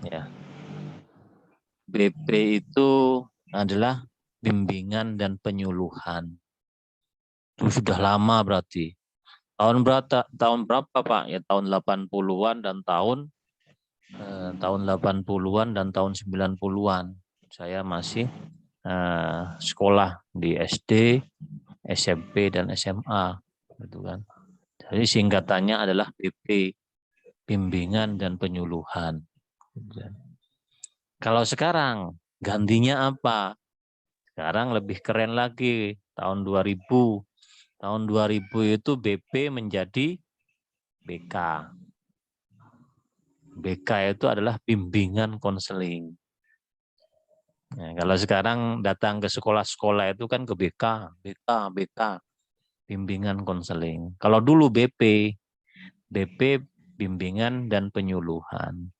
Ya, BP itu adalah bimbingan dan penyuluhan. Itu sudah lama berarti. Tahun berapa Pak? Ya tahun 80-an dan tahun 80-an dan tahun 90-an. Saya masih sekolah di SD, SMP dan SMA gitu kan. Jadi singkatannya adalah BP, bimbingan dan penyuluhan. Kalau sekarang gantinya apa? Sekarang lebih keren lagi, tahun 2000. Tahun 2000 itu BP menjadi BK. BK itu adalah bimbingan konseling. Nah, kalau sekarang datang ke sekolah-sekolah itu kan ke BK, bimbingan konseling. Kalau dulu BP bimbingan dan penyuluhan.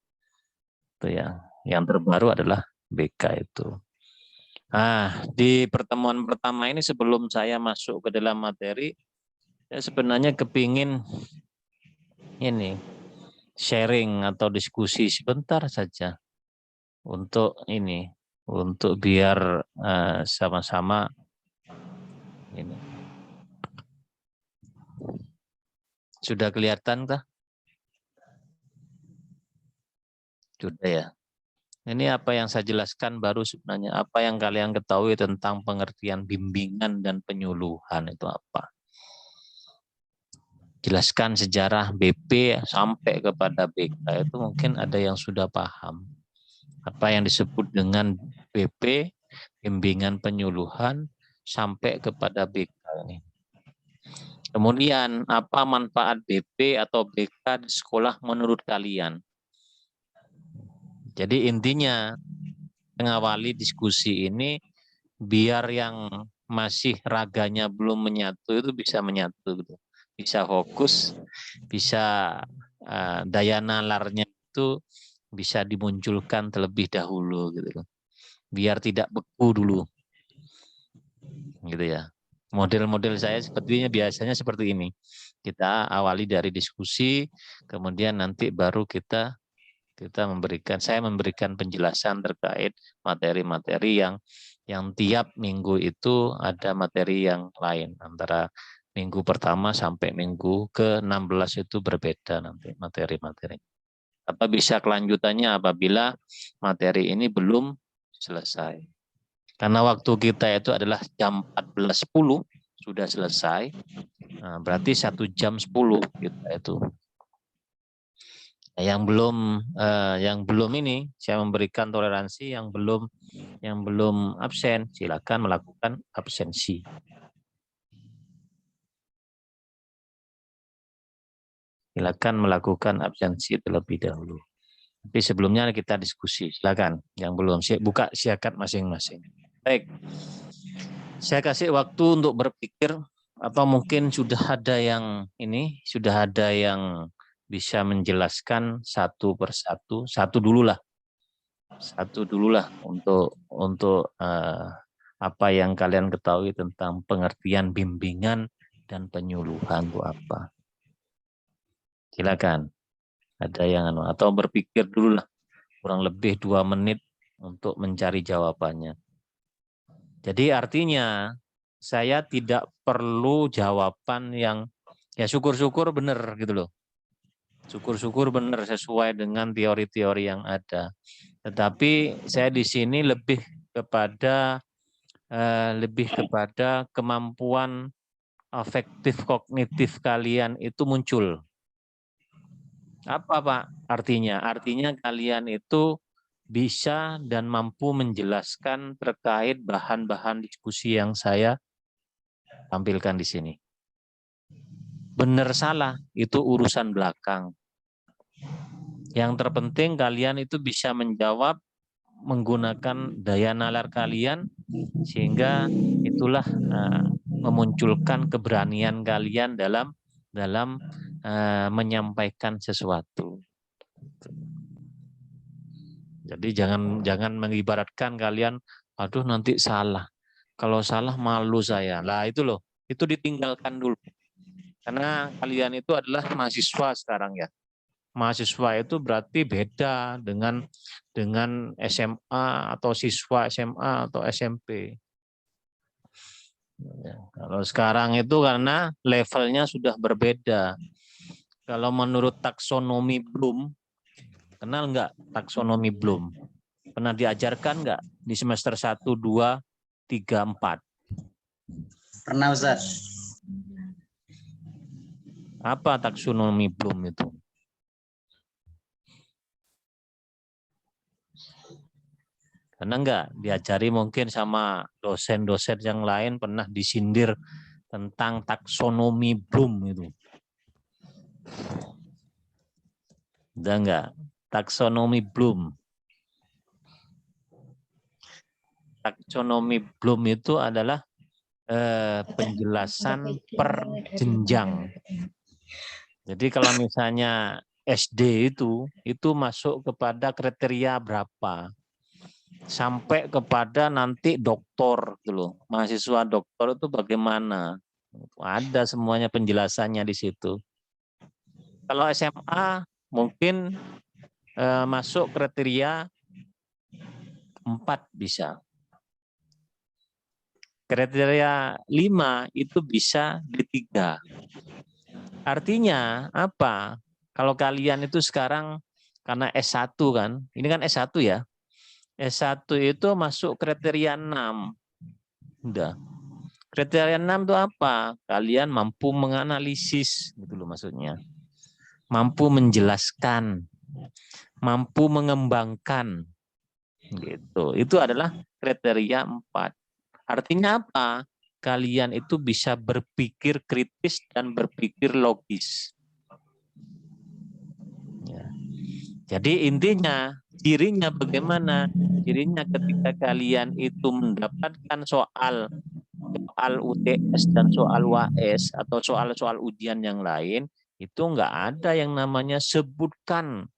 Itu ya. Yang terbaru adalah BK itu. Nah, di pertemuan pertama ini sebelum saya masuk ke dalam materi, saya sebenarnya kepingin ini sharing atau diskusi sebentar saja untuk ini, untuk biar sama-sama ini. Sudah kelihatan kah? Sudah ya. Ini apa yang saya jelaskan baru sebenarnya apa yang kalian ketahui tentang pengertian bimbingan dan penyuluhan itu apa? Jelaskan sejarah BP sampai kepada BK itu mungkin ada yang sudah paham. Apa yang disebut dengan BP, bimbingan penyuluhan, sampai kepada BK ini. Kemudian, apa manfaat BP atau BK di sekolah menurut kalian? Jadi intinya, mengawali diskusi ini, biar yang masih raganya belum menyatu itu bisa menyatu. Gitu. Bisa fokus, bisa daya nalarnya itu bisa dimunculkan terlebih dahulu. Gitu. Biar tidak beku dulu. Gitu ya. Model-model saya sepertinya biasanya seperti ini. Kita awali dari diskusi, kemudian nanti baru saya memberikan penjelasan terkait materi-materi yang tiap minggu itu ada materi yang lain. Antara minggu pertama sampai minggu ke-16 itu berbeda nanti materi-materi. Apa bisa kelanjutannya apabila materi ini belum selesai. Karena waktu kita itu adalah jam 14.10 sudah selesai, nah, berarti 1 jam 10 kita itu. Yang belum ini saya memberikan toleransi yang belum absen silakan melakukan absensi. Silakan melakukan absensi terlebih dahulu. Tapi sebelumnya kita diskusi. Silakan yang belum buka siakat masing-masing. Baik. Saya kasih waktu untuk berpikir atau mungkin sudah ada yang bisa menjelaskan satu persatu, satu dulu lah untuk apa yang kalian ketahui tentang pengertian bimbingan dan penyuluhan itu apa. Silakan. Ada yang atau berpikir dulu lah kurang lebih 2 menit untuk mencari jawabannya. Jadi artinya saya tidak perlu jawaban yang ya syukur-syukur benar gitu loh. Syukur-syukur benar sesuai dengan teori-teori yang ada. Tetapi saya di sini lebih kepada kemampuan afektif kognitif kalian itu muncul. Apa Pak artinya? Artinya kalian itu bisa dan mampu menjelaskan terkait bahan-bahan diskusi yang saya tampilkan di sini. Benar salah itu urusan belakang. Yang terpenting kalian itu bisa menjawab menggunakan daya nalar kalian sehingga itulah memunculkan keberanian kalian dalam menyampaikan sesuatu. Jadi jangan mengibaratkan kalian, aduh nanti salah. Kalau salah malu saya. Lah itu loh, itu ditinggalkan dulu. Karena kalian itu adalah mahasiswa sekarang ya. mahasiswa itu berarti beda dengan SMA atau siswa SMA atau SMP. Ya, kalau sekarang itu karena levelnya sudah berbeda. Kalau menurut taksonomi Bloom, kenal nggak taksonomi Bloom? Pernah diajarkan nggak di semester 1, 2, 3, 4? Pernah Ustaz. Apa taksonomi Bloom itu? Karena enggak diajari mungkin sama dosen-dosen yang lain pernah disindir tentang taksonomi Bloom itu. Udah enggak? Taksonomi Bloom. Taksonomi Bloom itu adalah penjelasan per jenjang. Jadi kalau misalnya SD itu masuk kepada kriteria berapa? Sampai kepada nanti doktor gitu loh. Mahasiswa doktor itu bagaimana? Ada semuanya penjelasannya di situ. Kalau SMA mungkin masuk kriteria 4 bisa. Kriteria 5 itu bisa D3. Artinya apa? Kalau kalian itu sekarang karena S1 kan, ini kan S1 ya. S1 itu masuk kriteria 6. Udah. Kriteria 6 itu apa? Kalian mampu menganalisis, gitu loh maksudnya. Mampu menjelaskan, mampu mengembangkan. Gitu. Itu adalah kriteria 4. Artinya apa? Kalian itu bisa berpikir kritis dan berpikir logis. Ya. Jadi intinya, cirinya bagaimana? Cirinya ketika kalian itu mendapatkan soal UTS dan soal UAS atau soal-soal ujian yang lain, itu enggak ada yang namanya sebutkan.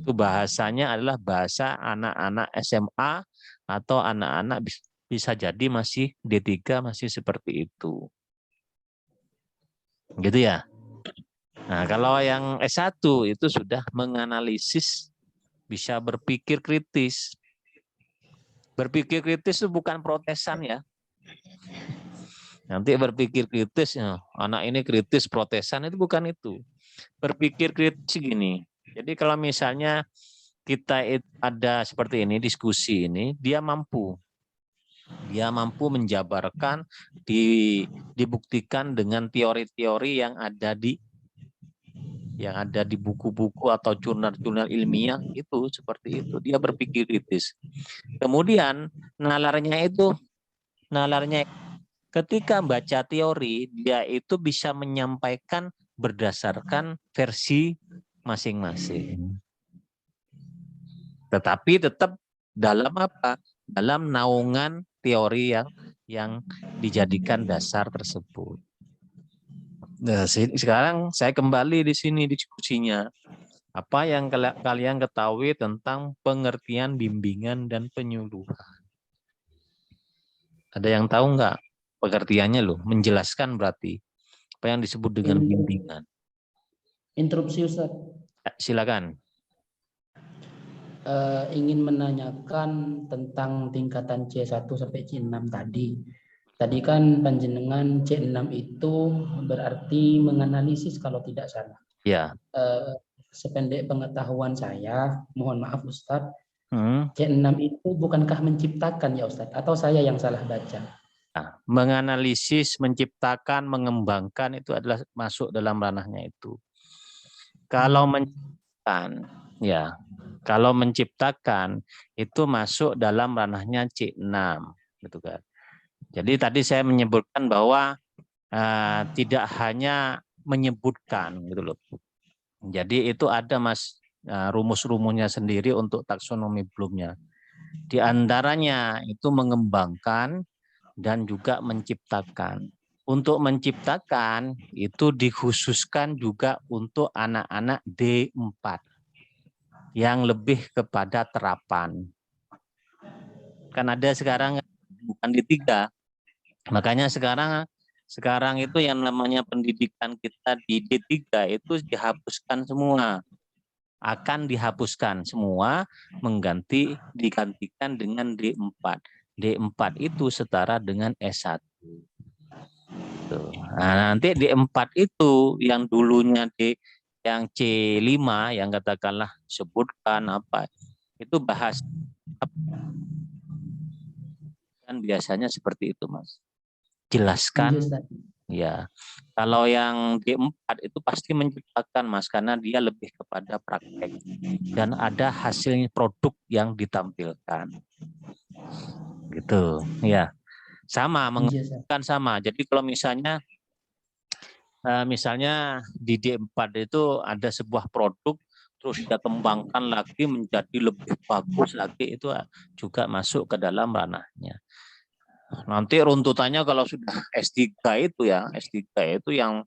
Itu bahasanya adalah bahasa anak-anak SMA atau anak-anak bisa jadi masih D3 masih seperti itu. Gitu ya. Nah, kalau yang S1 itu sudah menganalisis, bisa berpikir kritis. Berpikir kritis itu bukan protesan ya. Nanti berpikir kritis, ya, anak ini kritis protesan, itu bukan itu. Berpikir kritis gini. Jadi kalau misalnya kita ada seperti ini, diskusi ini, dia mampu menjabarkan, dibuktikan dengan teori-teori yang ada di buku-buku atau jurnal-jurnal ilmiah itu seperti itu. Dia berpikir kritis. Kemudian nalarnya ketika baca teori, dia itu bisa menyampaikan berdasarkan versi masing-masing. Tetapi tetap dalam apa? Dalam naungan teori yang dijadikan dasar tersebut. Nah, sekarang saya kembali di sini diskusinya. Apa yang kalian ketahui tentang pengertian bimbingan dan penyuluhan? Ada yang tahu nggak pengertiannya loh? Menjelaskan berarti apa yang disebut dengan bimbingan? Interupsi Ustaz. Silakan. Ingin menanyakan tentang tingkatan C1 sampai C6 tadi. Tadi kan panjenengan C6 itu berarti menganalisis kalau tidak salah. Ya. Sependek pengetahuan saya, mohon maaf Ustadz, C6 itu bukankah menciptakan ya Ustadz? Atau saya yang salah baca? Nah, menganalisis, menciptakan, mengembangkan itu adalah masuk dalam ranahnya itu. Kalau menciptakan, ya, kalau menciptakan itu masuk dalam ranahnya C6, gitu kan. Jadi tadi saya menyebutkan bahwa tidak hanya menyebutkan, gitu loh. Jadi itu ada rumus-rumusnya sendiri untuk taksonomi Bloomnya. Di antaranya itu mengembangkan dan juga menciptakan. Untuk menciptakan itu dikhususkan juga untuk anak-anak D4 yang lebih kepada terapan. Kan ada sekarang bukan D3. Makanya sekarang Sekarang itu yang namanya pendidikan kita di D3 itu dihapuskan semua. Akan dihapuskan semua, digantikan dengan D4. D4 itu setara dengan S1. Tuh. Nah, nanti D4 itu yang dulunya yang C5 yang katakanlah sebutkan apa itu bahas kan biasanya seperti itu, Mas. Jelaskan Iya, Ustaz. ya. Kalau yang D4 itu pasti menciptakan, Mas, karena dia lebih kepada praktek dan ada hasilnya produk yang ditampilkan. Gitu, ya. Sama, Iya, Ustaz. mengerjakan sama. Jadi kalau misalnya di D4 itu ada sebuah produk terus dia kembangkan lagi menjadi lebih bagus lagi, itu juga masuk ke dalam ranahnya. Nanti runtutannya kalau sudah S3 itu ya, S3 itu yang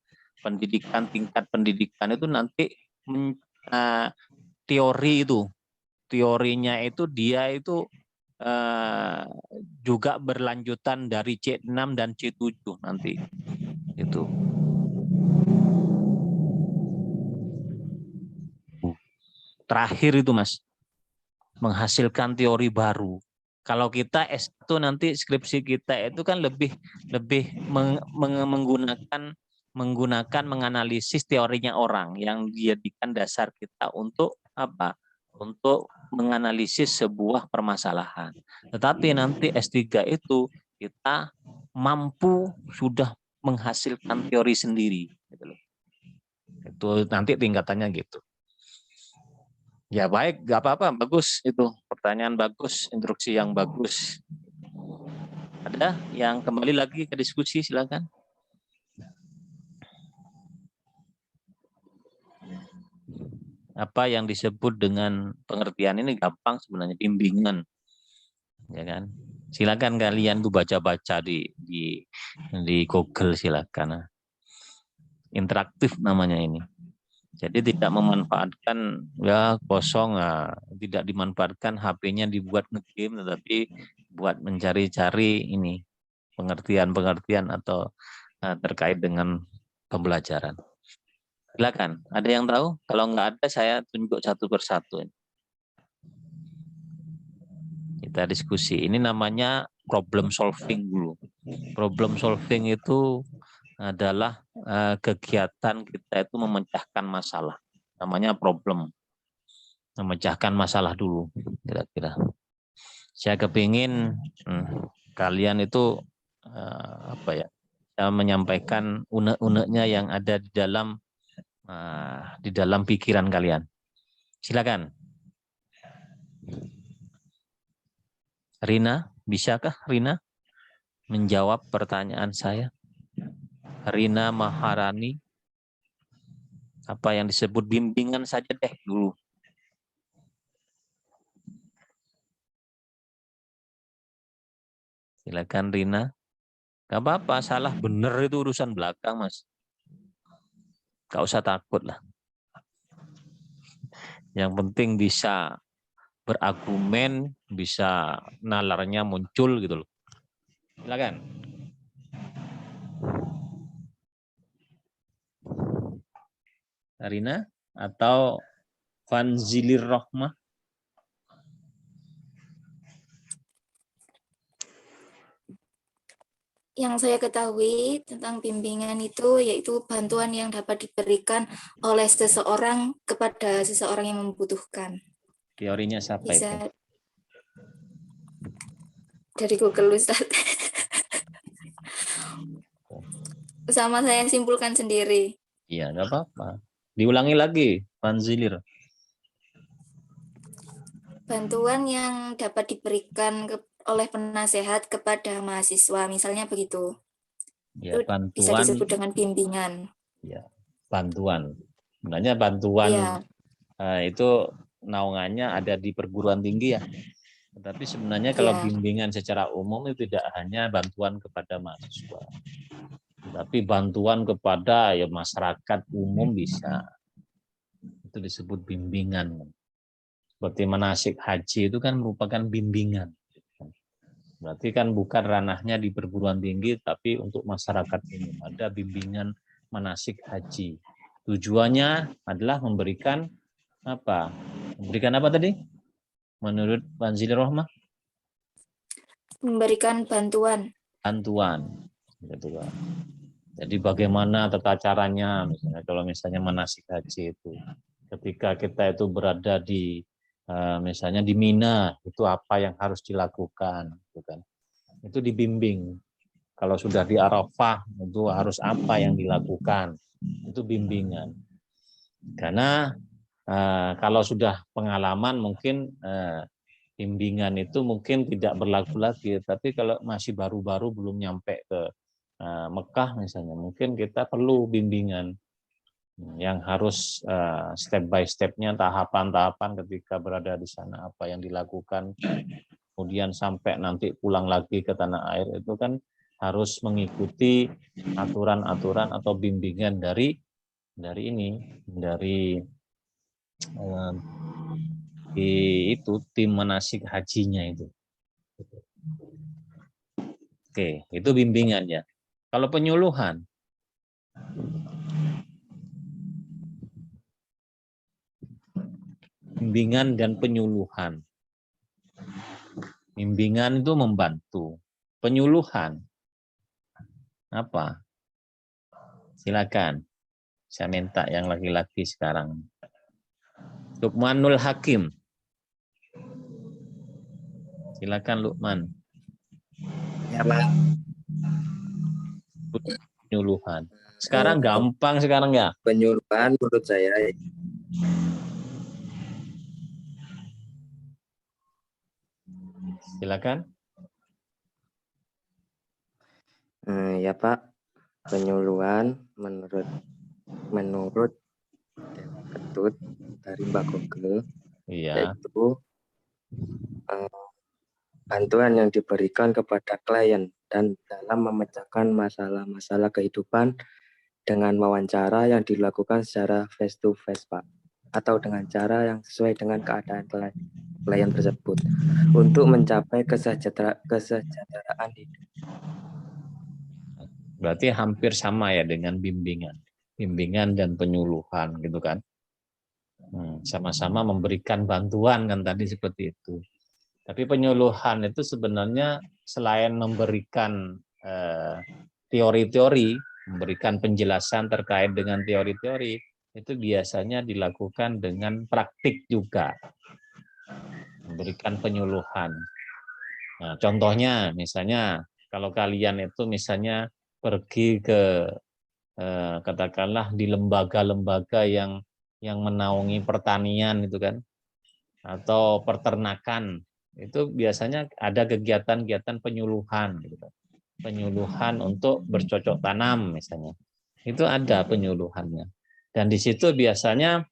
tingkat pendidikan itu nanti teorinya itu dia itu juga berlanjutan dari C6 dan C7 nanti. Itu. Terakhir itu, Mas, menghasilkan teori baru. Kalau kita S1 nanti skripsi kita itu kan lebih menggunakan menganalisis teorinya orang yang dijadikan dasar kita untuk apa? Untuk menganalisis sebuah permasalahan. Tetapi nanti S3 itu kita mampu sudah menghasilkan teori sendiri. Itu nanti tingkatannya gitu. Ya baik, nggak apa-apa, bagus itu. Pertanyaan bagus, instruksi yang bagus. Ada yang kembali lagi ke diskusi, silakan. Apa yang disebut dengan pengertian ini gampang sebenarnya, bimbingan. Ya kan? Silakan kalian tuh baca-baca di Google, silakan. Interaktif namanya ini. Jadi tidak memanfaatkan ya kosong, tidak dimanfaatkan HP-nya dibuat nge-game, tetapi buat mencari-cari ini pengertian-pengertian atau terkait dengan pembelajaran. Silakan, ada yang tahu? Kalau nggak ada, saya tunjuk satu persatu. Kita diskusi. Ini namanya problem solving dulu. Problem solving itu adalah kegiatan kita itu memecahkan masalah. Namanya problem. Memecahkan masalah dulu, kira-kira. Saya kepingin kalian itu saya menyampaikan unek-uneknya yang ada di dalam pikiran kalian. Silakan. Rina, bisakah Rina menjawab pertanyaan saya? Rina Maharani, apa yang disebut bimbingan saja deh dulu. Silakan Rina. Gak apa-apa, salah benar itu urusan belakang, Mas. Gak usah takut lah. Yang penting bisa berargumen, bisa nalarnya muncul gitu loh. Silakan. Rina atau Fanzilir Rohmah. Yang saya ketahui tentang bimbingan itu yaitu bantuan yang dapat diberikan oleh seseorang kepada seseorang yang membutuhkan. Teorinya siapa Bisa itu? dari Google, Ustaz. Sama saya simpulkan sendiri. Iya, nggak apa-apa. Diulangi lagi, Fanzilir. Bantuan yang dapat diberikan oleh penasehat kepada mahasiswa, misalnya begitu. Ya, Itu bantuan. bisa disebut dengan bimbingan. Ya, bantuan. Sebenarnya bantuan Ya. itu naungannya ada di perguruan tinggi ya. Tetapi sebenarnya kalau Ya. bimbingan secara umum itu tidak hanya bantuan kepada mahasiswa, tapi bantuan kepada ya masyarakat umum bisa. Itu disebut bimbingan. Seperti manasik haji itu kan merupakan bimbingan. Berarti kan bukan ranahnya di perguruan tinggi, tapi untuk masyarakat umum. Ada bimbingan manasik haji. Tujuannya adalah memberikan apa? Memberikan apa tadi? Menurut Banzili Rohmah? Memberikan bantuan. Bantuan. Gitu kan. Jadi bagaimana tata caranya, misalnya kalau misalnya manasik haji itu, ketika kita itu berada di misalnya di Mina, itu apa yang harus dilakukan, gitu kan? Itu dibimbing. Kalau sudah di Arafah, itu harus apa yang dilakukan, itu bimbingan. Karena kalau sudah pengalaman mungkin bimbingan itu mungkin tidak berlaku lagi, tapi kalau masih baru-baru belum nyampe ke Mekah misalnya, mungkin kita perlu bimbingan yang harus step by step-nya, tahapan-tahapan ketika berada di sana, apa yang dilakukan, kemudian sampai nanti pulang lagi ke tanah air, itu kan harus mengikuti aturan-aturan atau bimbingan dari itu tim manasik hajinya itu. Oke, itu bimbingannya. Kalau penyuluhan, bimbingan dan penyuluhan. Bimbingan itu membantu. Penyuluhan apa? Silakan. Saya minta yang laki-laki sekarang. Luqmanul Hakim. Silakan Luqman. Ya, Pak. Penyuluhan. Sekarang gampang sekarang ya. Penyuluhan menurut saya Silakan. ya Pak, penyuluhan menurut Dewan Ketut dari Mbak Google, Iya. yaitu bantuan yang diberikan kepada klien dan dalam memecahkan masalah-masalah kehidupan dengan wawancara yang dilakukan secara face to face, Pak, atau dengan cara yang sesuai dengan keadaan klien tersebut untuk mencapai kesejahteraan hidup. Berarti hampir sama ya dengan bimbingan dan penyuluhan gitu kan. Sama-sama memberikan bantuan kan tadi seperti itu. Tapi penyuluhan itu sebenarnya selain memberikan teori-teori, memberikan penjelasan terkait dengan teori-teori, itu biasanya dilakukan dengan praktik juga. Memberikan penyuluhan. Nah, contohnya misalnya kalau kalian itu misalnya pergi ke katakanlah di lembaga-lembaga yang menaungi pertanian itu kan, atau peternakan, itu biasanya ada kegiatan-kegiatan penyuluhan gitu kan. Penyuluhan untuk bercocok tanam misalnya. Itu ada penyuluhannya. Dan di situ biasanya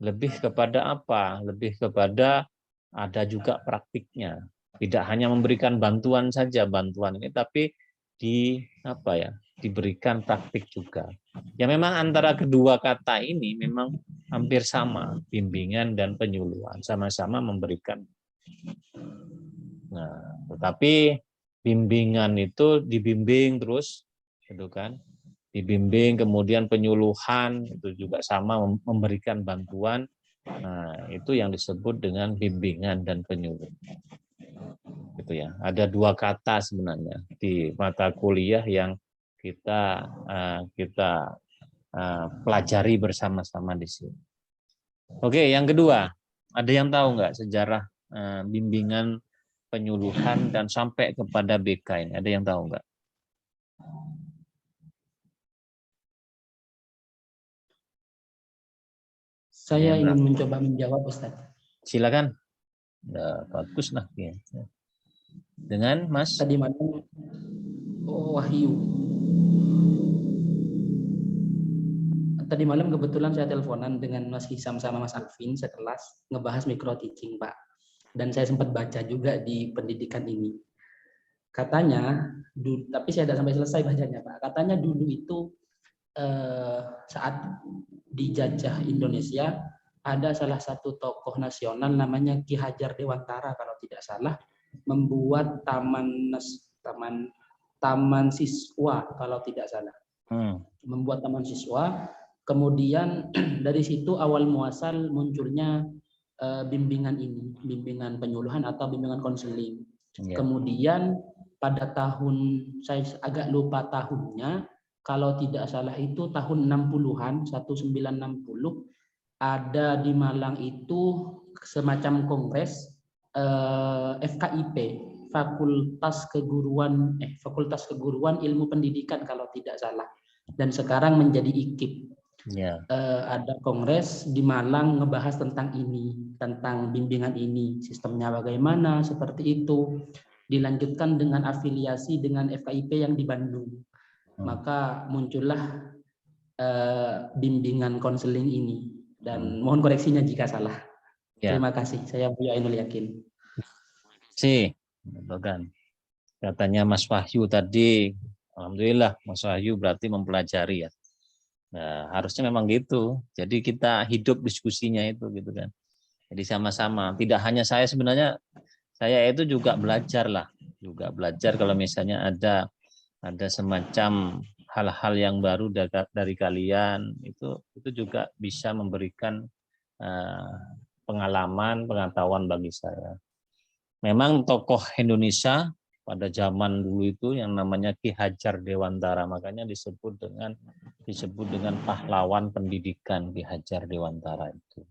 lebih kepada apa? Lebih kepada ada juga praktiknya. Tidak hanya memberikan bantuan saja, bantuan ini, tapi diberikan praktik juga. Ya memang antara kedua kata ini memang hampir sama, bimbingan dan penyuluhan, sama-sama memberikan. Nah, tetapi bimbingan itu dibimbing terus, gitu kan? Dibimbing, kemudian penyuluhan itu juga sama memberikan bantuan. Nah, itu yang disebut dengan bimbingan dan penyuluhan. Gitu ya. Ada dua kata sebenarnya di mata kuliah yang kita pelajari bersama-sama di sini. Oke, yang kedua, ada yang tahu nggak sejarah bimbingan, penyuluhan dan sampai kepada BK ini? Ada yang tahu nggak? Saya ingin mencoba menjawab, Ustaz. Silakan. Nah, bagus lah ya. Dengan Mas tadi malam Wahyu. Tadi malam kebetulan saya teleponan dengan Mas Hisam sama Mas Alvin sekelas ngebahas micro teaching, Pak. Dan saya sempat baca juga di pendidikan ini. Katanya, tapi saya tidak sampai selesai bacanya, Pak. Katanya dulu itu saat dijajah Indonesia ada salah satu tokoh nasional namanya Ki Hajar Dewantara kalau tidak salah, membuat taman siswa kalau tidak salah. Membuat taman siswa, kemudian dari situ awal muasal munculnya bimbingan ini, bimbingan penyuluhan atau bimbingan konseling. Kemudian pada tahun, saya agak lupa tahunnya, kalau tidak salah itu tahun 60-an, 1960, ada di Malang itu semacam kongres FKIP, Fakultas Keguruan Ilmu Pendidikan kalau tidak salah, dan sekarang menjadi IKIP. Ada kongres di Malang ngebahas tentang ini, tentang bimbingan ini, sistemnya bagaimana, seperti itu. Dilanjutkan dengan afiliasi dengan FKIP yang di Bandung. Maka muncullah bimbingan konseling ini, dan mohon koreksinya jika salah. Terima kasih, saya Buya Ainul Yakin. Katanya Mas Wahyu tadi, alhamdulillah Mas Wahyu berarti mempelajari ya. Nah, harusnya memang gitu. Jadi kita hidup diskusinya itu gitu kan. Jadi sama-sama. Tidak hanya saya, sebenarnya saya itu juga belajar lah. Juga belajar kalau misalnya ada semacam hal-hal yang baru dari kalian, itu juga bisa memberikan pengalaman, pengetahuan bagi saya. Memang tokoh Indonesia pada zaman dulu itu yang namanya Ki Hajar Dewantara, makanya disebut dengan pahlawan pendidikan Ki Hajar Dewantara itu.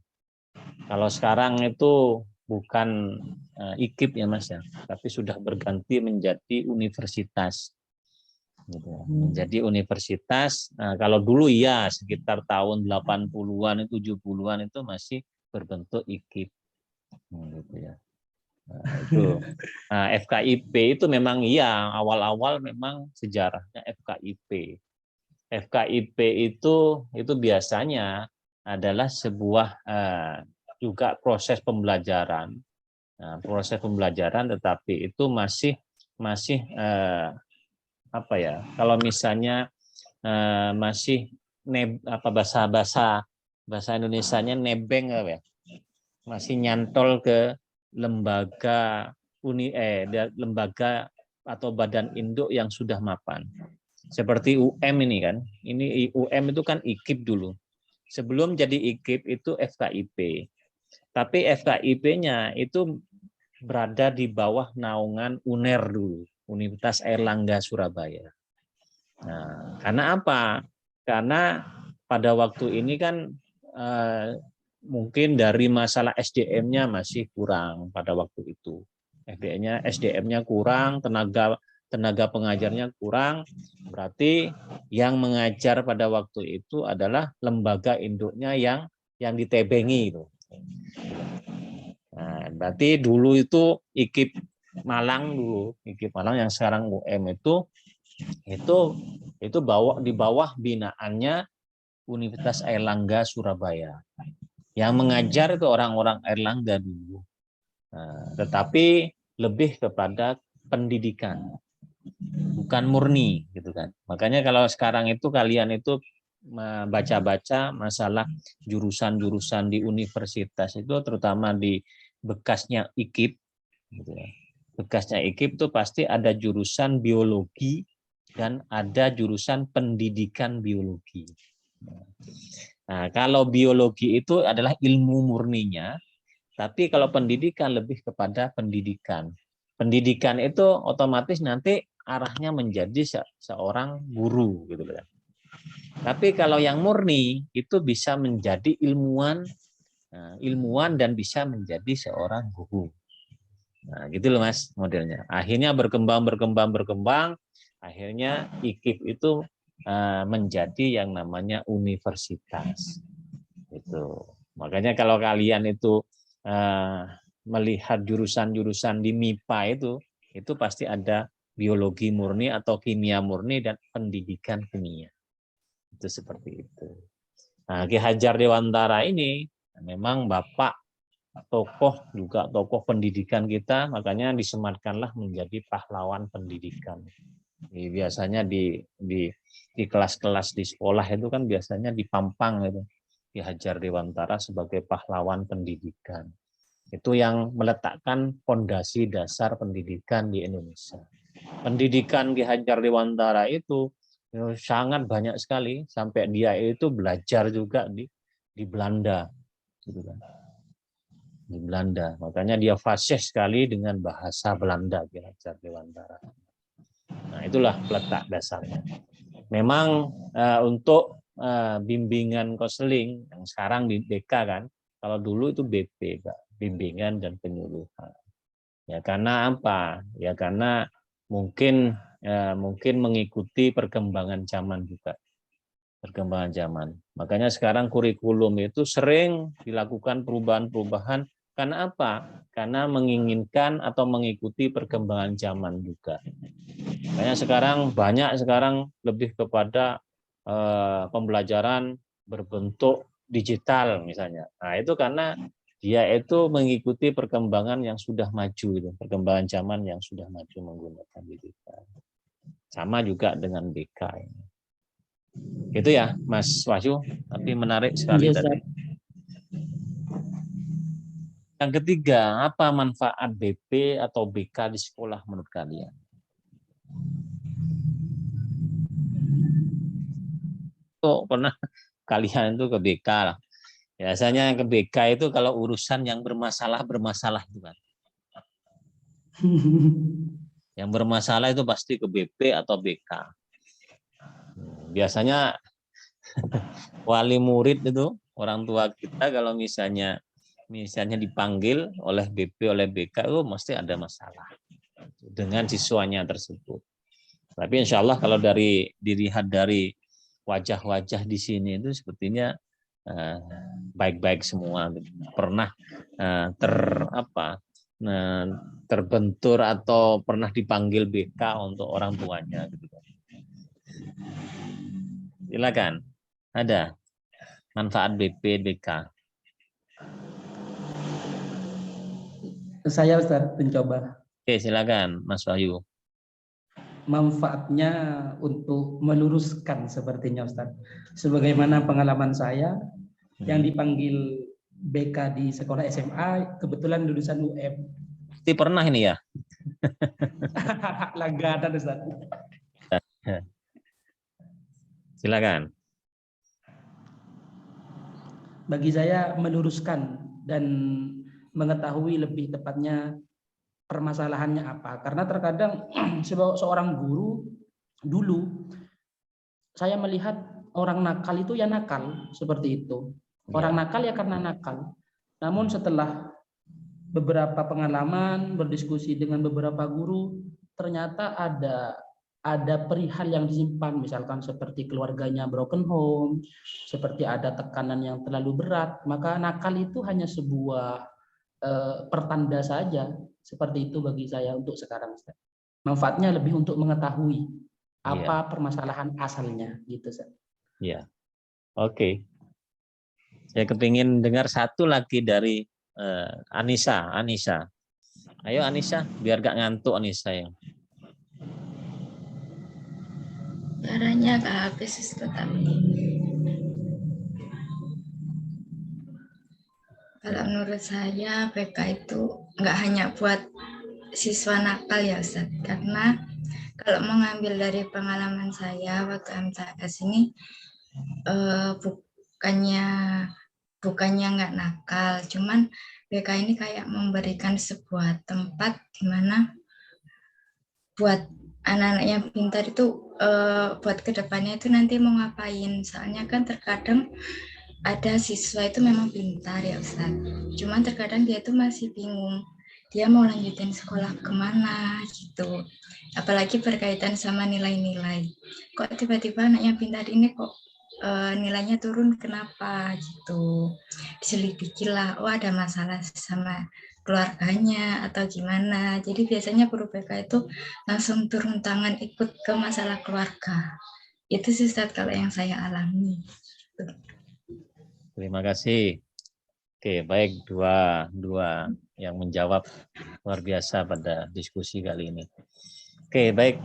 Kalau sekarang itu bukan IKIP ya Mas ya, tapi sudah berganti menjadi universitas. Gitu. Menjadi universitas. Nah, kalau dulu ya sekitar tahun 80-an, 70-an itu masih berbentuk IKIP. Gitu ya. FKIP itu memang iya, awal-awal memang sejarahnya FKIP. FKIP itu biasanya adalah sebuah juga proses pembelajaran. Proses pembelajaran, tetapi itu masih apa ya? Kalau misalnya masih bahasa Indonesianya nebeng apa ya? Masih nyantol ke lembaga atau badan induk yang sudah mapan. Seperti UM ini kan. Ini UM itu kan IKIP dulu. Sebelum jadi IKIP itu FKIP. Tapi FKIP-nya itu berada di bawah naungan UNER dulu, Universitas Airlangga Surabaya. Nah, karena apa? Karena pada waktu ini kan mungkin dari masalah SDM-nya masih kurang pada waktu itu. SDM-nya kurang, tenaga pengajarnya kurang, berarti yang mengajar pada waktu itu adalah lembaga induknya yang ditebengi itu. Nah, berarti dulu itu IKIP Malang yang sekarang UM itu di bawah binaannya Universitas Airlangga Surabaya. Yang mengajar itu orang-orang Airlangga dulu. Nah, tetapi lebih kepada pendidikan, bukan murni gitu kan. Makanya kalau sekarang itu kalian itu baca-baca masalah jurusan-jurusan di universitas itu, terutama di bekasnya IKIP, gitu ya. Bekasnya IKIP itu pasti ada jurusan biologi dan ada jurusan pendidikan biologi. Nah, kalau biologi itu adalah ilmu murninya, tapi kalau pendidikan lebih kepada pendidikan. Pendidikan itu otomatis nanti arahnya menjadi seorang guru gitu kan. Tapi kalau yang murni itu bisa menjadi ilmuwan dan bisa menjadi seorang guru. Nah, gitu loh Mas modelnya. Akhirnya berkembang, akhirnya IKIP itu menjadi yang namanya universitas. Itu. Makanya kalau kalian itu melihat jurusan-jurusan di MIPA itu pasti ada biologi murni atau kimia murni dan pendidikan kimia. Itu seperti itu. Nah, Ki Hajar Dewantara ini memang bapak tokoh pendidikan kita, makanya disematkanlah menjadi pahlawan pendidikan. Biasanya di kelas-kelas di sekolah itu kan biasanya dipampang itu Ki Hajar Dewantara sebagai pahlawan pendidikan. Itu yang meletakkan fondasi dasar pendidikan di Indonesia. Pendidikan Ki Hajar Dewantara itu sangat banyak sekali, sampai dia itu belajar juga di Belanda, gitu kan. Di Belanda, makanya dia fasih sekali dengan bahasa Belanda Ki Hajar Dewantara. Nah, itulah letak dasarnya. Memang untuk bimbingan konseling yang sekarang di BK kan, kalau dulu itu BP, Kak, bimbingan dan penyuluhan. Ya karena apa? Ya karena mungkin mengikuti perkembangan zaman juga. Perkembangan zaman. Makanya sekarang kurikulum itu sering dilakukan perubahan-perubahan. Karena apa? Karena menginginkan atau mengikuti perkembangan zaman juga. Makanya sekarang lebih kepada pembelajaran berbentuk digital misalnya. Nah, itu karena dia itu mengikuti perkembangan yang sudah maju, perkembangan zaman yang sudah maju menggunakan digital. Sama juga dengan BK ini. Gitu ya, Mas Wahyu. Tapi menarik sekali Iya, tadi. Yang ketiga, apa manfaat BP atau BK di sekolah menurut kalian? Kok pernah kalian itu ke BK lah? Biasanya ke BK itu kalau urusan yang bermasalah itu kan. Yang bermasalah itu pasti ke BP atau BK. Biasanya wali murid itu, orang tua kita kalau misalnya dipanggil oleh BP, oleh BK itu mesti ada masalah dengan siswanya tersebut. Tapi insya Allah kalau dilihat dari wajah-wajah di sini itu sepertinya baik-baik semua, pernah terbentur atau pernah dipanggil BK untuk orang tuanya. Silakan, ada manfaat BP BK. Saya Ustaz mencoba. Oke, silakan Mas Wahyu. Manfaatnya untuk meluruskan sepertinya Ustaz. Sebagaimana pengalaman saya yang dipanggil BK di sekolah SMA, kebetulan lulusan UM. Pasti pernah ini ya? Langganan Ustaz. Silakan. Bagi saya meluruskan dan mengetahui lebih tepatnya permasalahannya apa. Karena terkadang seorang guru dulu saya melihat orang nakal itu ya nakal seperti itu. Orang nakal ya karena nakal. Namun setelah beberapa pengalaman berdiskusi dengan beberapa guru, ternyata ada perihal yang disimpan, misalkan seperti keluarganya broken home, seperti ada tekanan yang terlalu berat, maka nakal itu hanya sebuah pertanda saja. Seperti itu bagi saya untuk sekarang. Manfaatnya lebih untuk mengetahui apa permasalahan asalnya, gitu. Iya, oke. Saya kepingin dengar satu lagi dari Anissa. Ayo Anissa, biar gak ngantuk Anissa ya. Caranya gak habis tetapi kalau menurut saya BK itu nggak hanya buat siswa nakal ya Ustaz, karena kalau mengambil dari pengalaman saya waktu MTS ini bukannya nggak nakal, cuman BK ini kayak memberikan sebuah tempat di mana buat anak-anak yang pintar itu buat kedepannya itu nanti mau ngapain. Soalnya kan terkadang ada siswa itu memang pintar ya Ustaz, cuman terkadang dia itu masih bingung dia mau lanjutin sekolah kemana gitu, apalagi berkaitan sama nilai-nilai. Kok tiba-tiba anak yang pintar ini kok nilainya turun, kenapa gitu. Diselidikilah, oh ada masalah sama keluarganya atau gimana. Jadi biasanya guru BK itu langsung turun tangan ikut ke masalah keluarga. Itu sih Ustaz kalau yang saya alami. Terima kasih. Oke, baik, dua yang menjawab luar biasa pada diskusi kali ini. Oke, baik.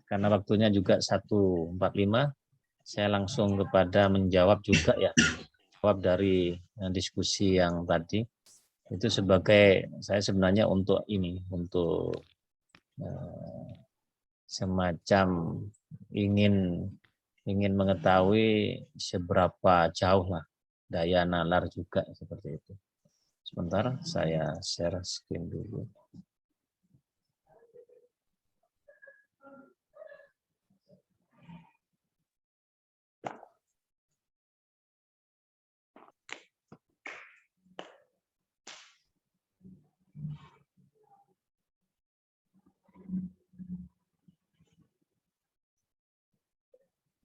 Karena waktunya juga 1:45, saya langsung kepada menjawab juga ya. Jawab dari diskusi yang tadi. Itu sebagai saya sebenarnya untuk ini, untuk semacam ingin mengetahui seberapa jauh lah daya nalar juga seperti itu. Sebentar saya share screen dulu.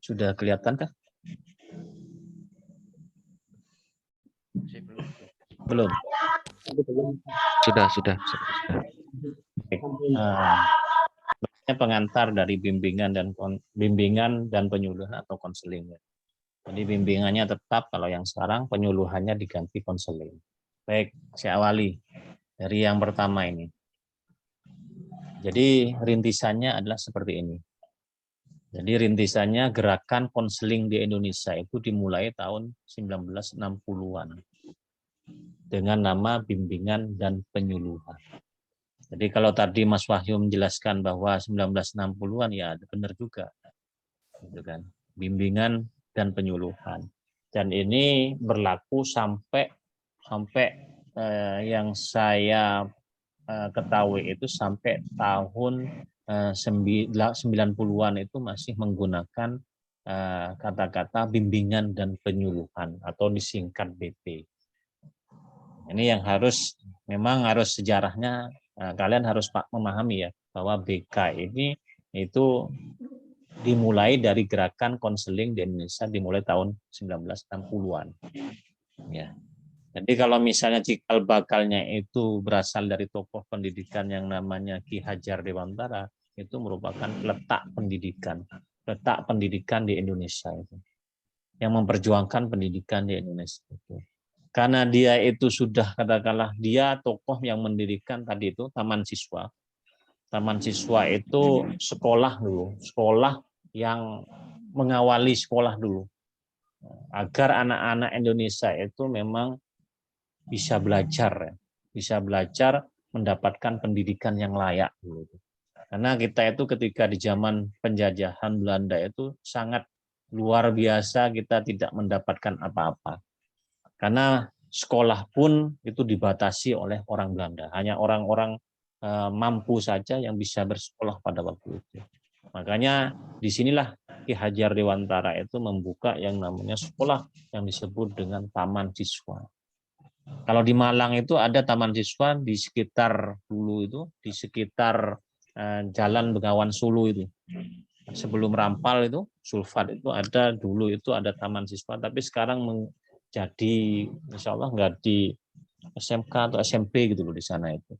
Sudah kelihatan kah? Belum. Sudah. Pengantar dari bimbingan dan penyuluhan atau konseling. Jadi bimbingannya tetap, kalau yang sekarang penyuluhannya diganti konseling. Baik, saya awali dari yang pertama ini. Jadi rintisannya adalah seperti ini. Jadi rintisannya gerakan konseling di Indonesia itu dimulai tahun 1960-an dengan nama bimbingan dan penyuluhan. Jadi kalau tadi Mas Wahyu menjelaskan bahwa 1960-an, ya benar juga, gitu kan? Bimbingan dan penyuluhan. Dan ini berlaku sampai yang saya ketahui itu sampai tahun 90-an itu masih menggunakan kata-kata bimbingan dan penyuluhan atau disingkat BP. Ini yang memang harus sejarahnya kalian harus memahami ya, bahwa BK ini itu dimulai dari gerakan konseling di Indonesia dimulai tahun 1960-an. Ya. Jadi kalau misalnya cikal bakalnya itu berasal dari tokoh pendidikan yang namanya Ki Hajar Dewantara, itu merupakan letak pendidikan di Indonesia itu, yang memperjuangkan pendidikan di Indonesia itu. Karena dia itu sudah, katakanlah dia tokoh yang mendirikan tadi itu taman siswa. Taman siswa itu sekolah dulu, sekolah yang mengawali sekolah dulu, agar anak-anak Indonesia itu memang bisa belajar mendapatkan pendidikan yang layak. Karena kita itu ketika di zaman penjajahan Belanda itu sangat luar biasa, kita tidak mendapatkan apa-apa. Karena sekolah pun itu dibatasi oleh orang Belanda, hanya orang-orang mampu saja yang bisa bersekolah pada waktu itu. Makanya disinilah Ki Hajar Dewantara itu membuka yang namanya sekolah yang disebut dengan taman siswa. Kalau di Malang itu ada taman siswa di sekitar dulu itu, di sekitar Jalan Bengawan Solo itu. Sebelum Rampal itu, Sulfat itu ada dulu, itu ada taman siswa, tapi sekarang menjadi insya Allah nggak di SMK atau SMP gitu loh di sana itu.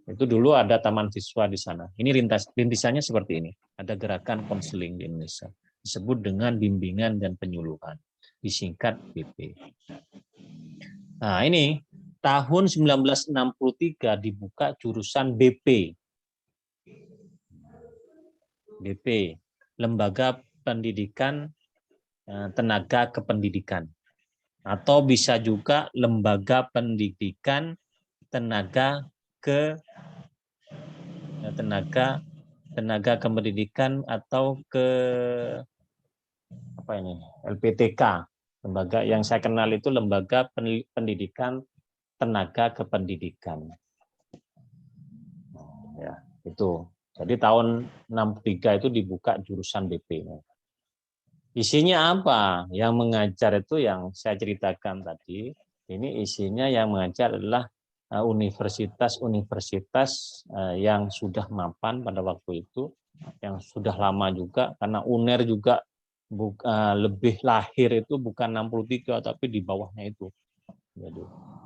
Itu dulu ada taman siswa di sana. Ini rintisannya seperti ini. Ada gerakan konseling di Indonesia disebut dengan bimbingan dan penyuluhan, disingkat BP. Nah, ini tahun 1963 dibuka jurusan BP. BP, Lembaga Pendidikan Tenaga Kependidikan. Atau bisa juga Lembaga Pendidikan Tenaga Kependidikan atau LPTK. Lembaga yang saya kenal itu Lembaga Pendidikan Tenaga Kependidikan. Ya, itu. Jadi tahun 63 itu dibuka jurusan BP. Isinya apa? Yang mengajar itu yang saya ceritakan tadi. Ini isinya yang mengajar adalah universitas-universitas yang sudah mapan pada waktu itu, yang sudah lama juga, karena UNER juga lebih lahir itu bukan 63 tapi di bawahnya itu.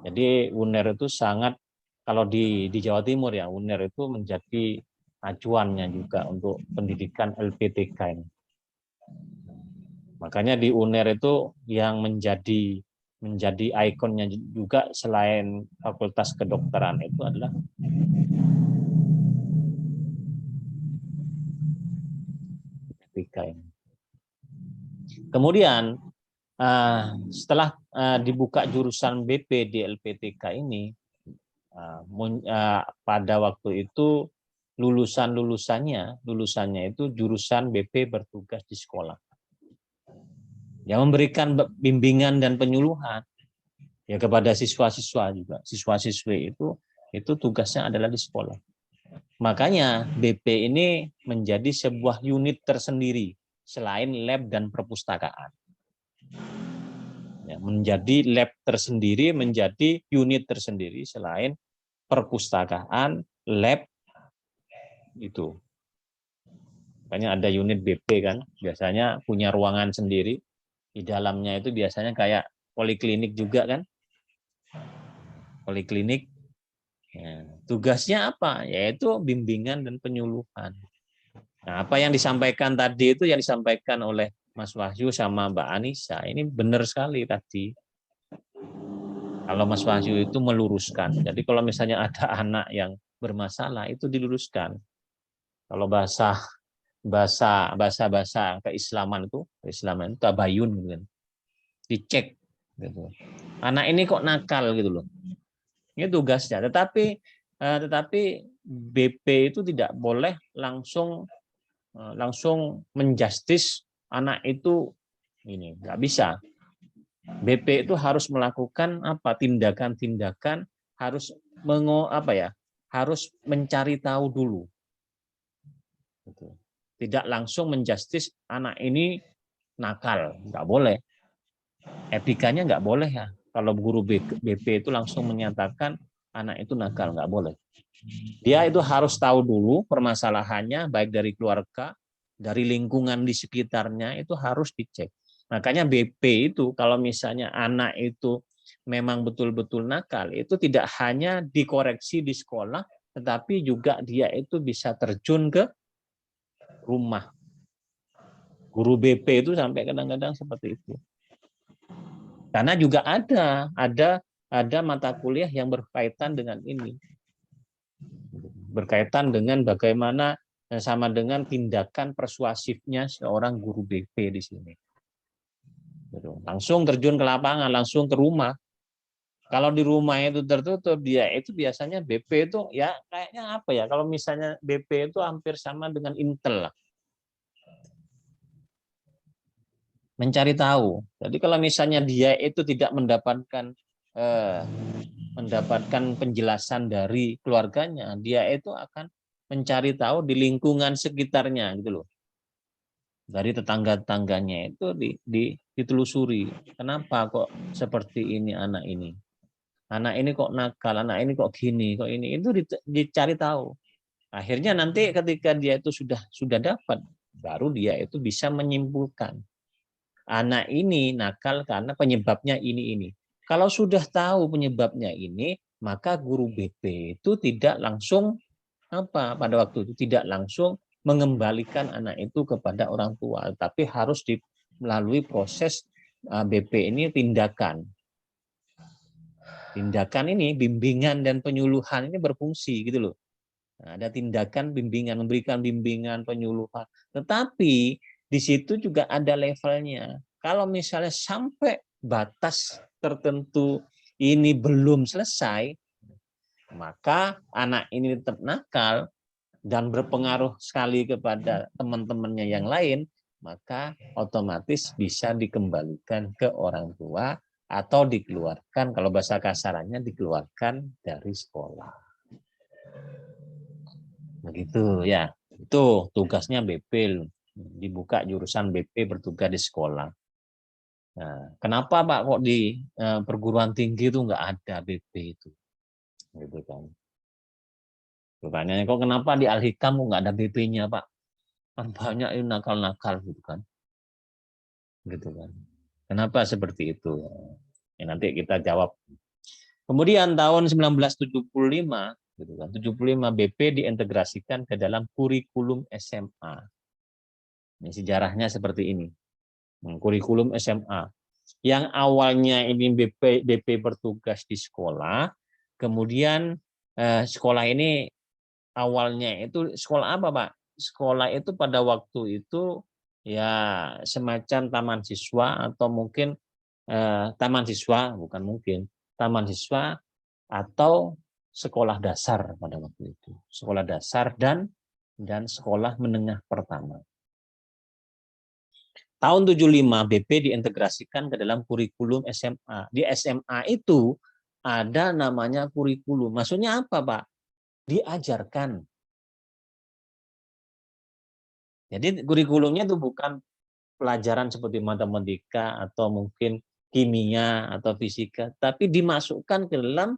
Jadi UNER itu sangat, kalau di Jawa Timur ya, UNER itu menjadi acuannya juga untuk pendidikan LPTK ini. Makanya di UNER itu yang menjadi ikonnya juga selain Fakultas Kedokteran itu adalah LPTK ini. Kemudian setelah dibuka jurusan BP di LPTK ini, pada waktu itu lulusannya itu jurusan BP bertugas di sekolah, yang memberikan bimbingan dan penyuluhan ya kepada siswa-siswa juga. Siswa-siswi itu tugasnya adalah di sekolah. Makanya BP ini menjadi sebuah unit tersendiri selain lab dan perpustakaan. Ya, menjadi lab tersendiri, menjadi unit tersendiri selain perpustakaan, lab itu. Makanya ada unit BP kan, biasanya punya ruangan sendiri. Di dalamnya itu biasanya kayak poliklinik juga kan. Poliklinik. Ya, tugasnya apa? Yaitu bimbingan dan penyuluhan. Nah, apa yang disampaikan tadi itu yang disampaikan oleh Mas Wahyu sama Mbak Anissa, ini benar sekali tadi. Kalau Mas Wahyu itu meluruskan. Jadi kalau misalnya ada anak yang bermasalah itu diluruskan. Kalau bahasa keislaman itu tabayun gitu kan. Dicek gitu. Anak ini kok nakal gitu loh. Ini tugasnya. Tetapi BP itu tidak boleh langsung menjustis anak itu ini, nggak bisa. BP itu harus melakukan tindakan-tindakan, harus harus mencari tahu dulu. Tidak langsung menjustis anak ini nakal, nggak boleh. Etikanya nggak boleh ya. Kalau guru BP itu langsung menyatakan anak itu nakal, nggak boleh. Dia itu harus tahu dulu permasalahannya, baik dari keluarga, dari lingkungan di sekitarnya, itu harus dicek. Makanya BP itu kalau misalnya anak itu memang betul-betul nakal, itu tidak hanya dikoreksi di sekolah, tetapi juga dia itu bisa terjun ke rumah. Guru BP itu sampai kadang-kadang seperti itu. Karena juga ada mata kuliah yang berkaitan dengan ini. Berkaitan dengan bagaimana sama dengan tindakan persuasifnya seorang guru BP di sini. Langsung terjun ke lapangan, langsung ke rumah. Kalau di rumah itu tertutup, dia itu biasanya BP itu ya kayaknya apa ya? Kalau misalnya BP itu hampir sama dengan Intel lah. Mencari tahu. Jadi kalau misalnya dia itu tidak mendapatkan penjelasan dari keluarganya, dia itu akan mencari tahu di lingkungan sekitarnya gitu loh. Dari tetangga-tetangganya itu ditelusuri. Kenapa kok seperti ini anak ini? Anak ini kok nakal, anak ini kok gini, kok ini. Itu dicari tahu. Akhirnya nanti ketika dia itu sudah dapat, baru dia itu bisa menyimpulkan. Anak ini nakal karena penyebabnya ini. Kalau sudah tahu penyebabnya ini, maka guru BP itu tidak langsung pada waktu itu tidak langsung mengembalikan anak itu kepada orang tua, tapi harus melalui proses BP ini tindakan. Tindakan ini bimbingan dan penyuluhan ini berfungsi gitu loh. Nah, ada tindakan bimbingan, memberikan bimbingan, penyuluhan. Tetapi di situ juga ada levelnya. Kalau misalnya sampai batas tertentu ini belum selesai, maka anak ini tetap nakal dan berpengaruh sekali kepada teman-temannya yang lain, maka otomatis bisa dikembalikan ke orang tua atau dikeluarkan, kalau bahasa kasarannya dikeluarkan dari sekolah. Begitu ya. Itu tugasnya BP, dibuka jurusan BP bertugas di sekolah. Nah, kenapa Pak kok di perguruan tinggi itu nggak ada BP itu? Gitu kan. Pertanyaannya kok kenapa di Al-Hikam nggak ada BP-nya Pak? Kan banyak ini nakal-nakal gitu kan. Gitu kan. Kenapa seperti itu? Ya, nanti kita jawab. Kemudian tahun 1975, gitu kan, 75 BP diintegrasikan ke dalam kurikulum SMA. Ini sejarahnya seperti ini. Kurikulum SMA. Yang awalnya ini BP bertugas di sekolah, kemudian sekolah ini awalnya itu sekolah apa Pak? Sekolah itu pada waktu itu ya semacam taman siswa atau mungkin taman siswa, bukan mungkin, taman siswa atau sekolah dasar pada waktu itu. Sekolah dasar dan sekolah menengah pertama. Tahun 75 BP diintegrasikan ke dalam kurikulum SMA. Di SMA itu ada namanya kurikulum. Maksudnya apa, Pak? Diajarkan. Jadi kurikulumnya itu bukan pelajaran seperti matematika atau mungkin kimia atau fisika, tapi dimasukkan ke dalam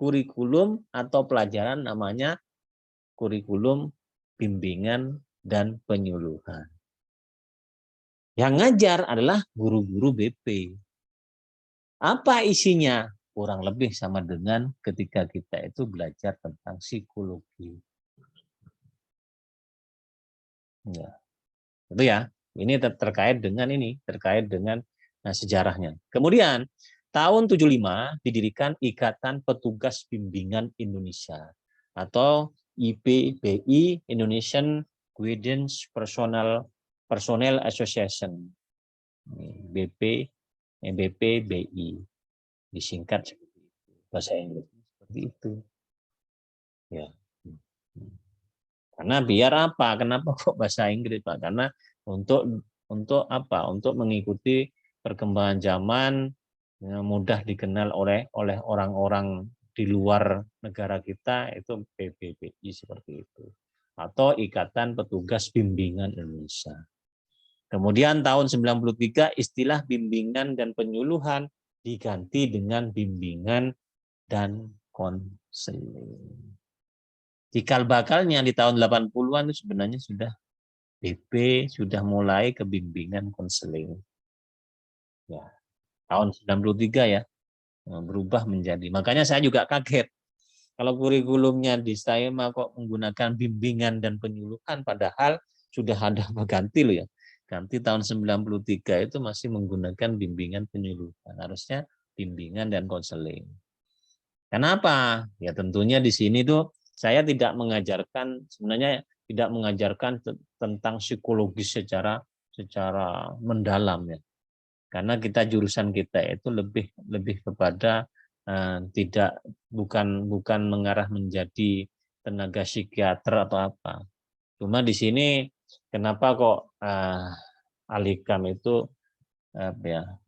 kurikulum atau pelajaran namanya kurikulum bimbingan dan penyuluhan. Yang ngajar adalah guru-guru BP. Apa isinya? Kurang lebih sama dengan ketika kita itu belajar tentang psikologi. Ya, itu ya. Ini terkait dengan sejarahnya. Kemudian tahun 75 didirikan Ikatan Petugas Bimbingan Indonesia atau IPBI, Indonesian Guidance Personnel Association. BPBI disingkat seperti itu. Bahasa Inggris seperti itu. Ya. Karena biar apa? Kenapa kok bahasa Inggris, Pak? Karena untuk apa? Untuk mengikuti perkembangan zaman, mudah dikenal oleh orang-orang di luar negara kita, itu PBBI seperti itu. Atau Ikatan Petugas Bimbingan Indonesia. Kemudian tahun 93 istilah bimbingan dan penyuluhan diganti dengan bimbingan dan konseling. Cikal bakalnya di tahun 80-an itu sebenarnya sudah BP, sudah mulai ke bimbingan konseling. Ya, tahun 93 ya, berubah menjadi. Makanya saya juga kaget. Kalau kurikulumnya di STAEMA kok menggunakan bimbingan dan penyuluhan, padahal sudah ada ganti loh ya. Ganti tahun 93 itu masih menggunakan bimbingan penyuluhan. Harusnya bimbingan dan konseling. Kenapa? Ya tentunya di sini tuh saya tidak mengajarkan, sebenarnya tidak mengajarkan tentang psikologis secara mendalam ya. Karena jurusan kita itu lebih kepada bukan mengarah menjadi tenaga psikiater atau apa. Cuma di sini kenapa kok Alikam itu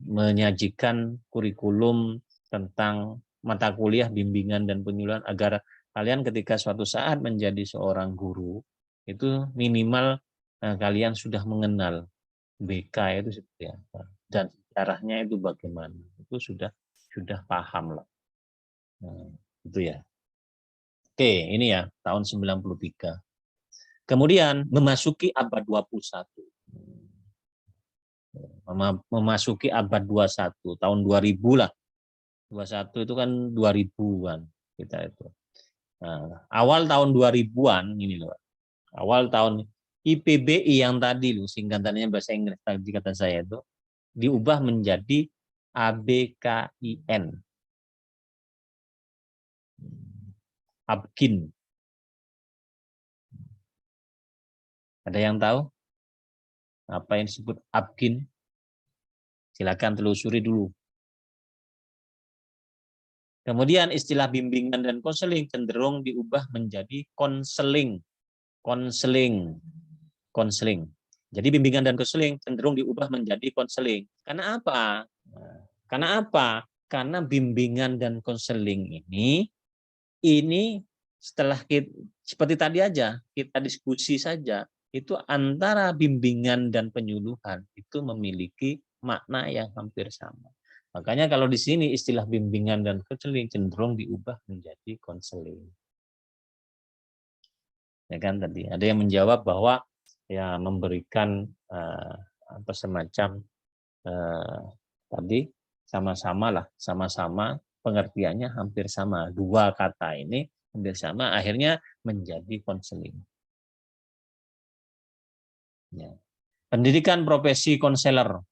menyajikan kurikulum tentang mata kuliah bimbingan dan penyuluhan agar kalian ketika suatu saat menjadi seorang guru itu minimal kalian sudah mengenal BK itu seperti apa dan sejarahnya itu bagaimana, itu sudah paham lah. Nah, itu ya. Oke, ini ya tahun 93. Kemudian memasuki abad 21. Memasuki abad 21, tahun 2000 lah. 21 itu kan 2000-an kita itu. Nah, awal tahun 2000-an ini loh. Awal tahun IPBI yang tadi loh, singkatannya bahasa Inggris tadi kata saya itu diubah menjadi ABKIN. Abkin. Ada yang tahu apa yang disebut Abkin? Silakan telusuri dulu. Kemudian istilah bimbingan dan konseling cenderung diubah menjadi konseling. Jadi bimbingan dan konseling cenderung diubah menjadi konseling. Karena apa? Karena bimbingan dan konseling ini setelah seperti tadi aja kita diskusi saja, itu antara bimbingan dan penyuluhan itu memiliki makna yang hampir sama. Makanya kalau di sini istilah bimbingan dan konseling cenderung diubah menjadi konseling. Ya kan tadi ada yang menjawab bahwa ya memberikan semacam tadi sama-sama pengertiannya hampir sama. Dua kata ini hampir sama, akhirnya menjadi konseling. Ya. Pendidikan profesi konselor